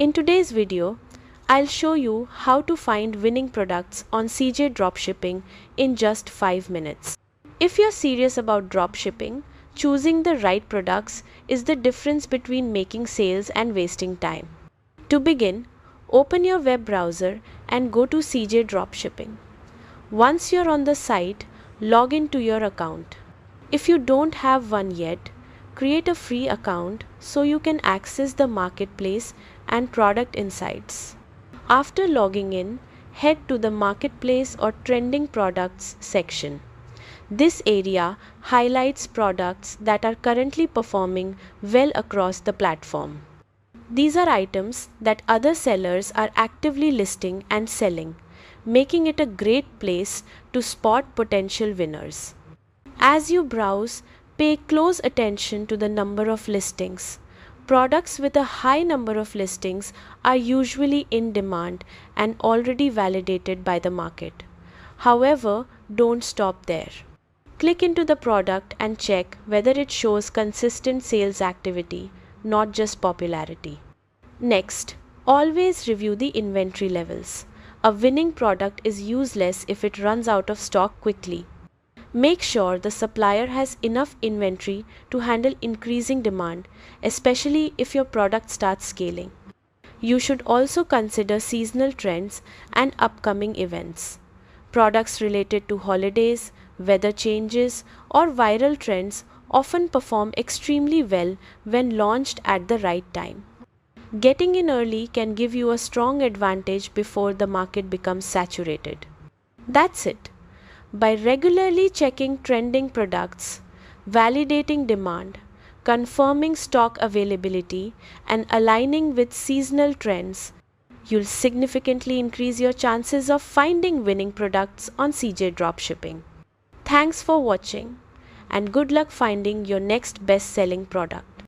In today's video, I'll show you how to find winning products on CJ Dropshipping in just 5 minutes. If you're serious about dropshipping, choosing the right products is the difference between making sales and wasting time. To begin, open your web browser and go to CJ Dropshipping. Once you're on the site, log into your account. If you don't have one yet, create a free account so you can access the marketplace and product insights. After logging in, head to the marketplace or trending products section. This area highlights products that are currently performing well across the platform. These are items that other sellers are actively listing and selling, making it a great place to spot potential winners. As you browse, pay close attention to the number of listings. Products with a high number of listings are usually in demand and already validated by the market. However, don't stop there. Click into the product and check whether it shows consistent sales activity, not just popularity. Next, always review the inventory levels. A winning product is useless if it runs out of stock quickly. Make sure the supplier has enough inventory to handle increasing demand, especially if your product starts scaling. You should also consider seasonal trends and upcoming events. Products related to holidays, weather changes, or viral trends often perform extremely well when launched at the right time. Getting in early can give you a strong advantage before the market becomes saturated. That's it. By regularly checking trending products, validating demand, confirming stock availability, and aligning with seasonal trends, you'll significantly increase your chances of finding winning products on CJ Dropshipping. Thanks for watching, and good luck finding your next best-selling product.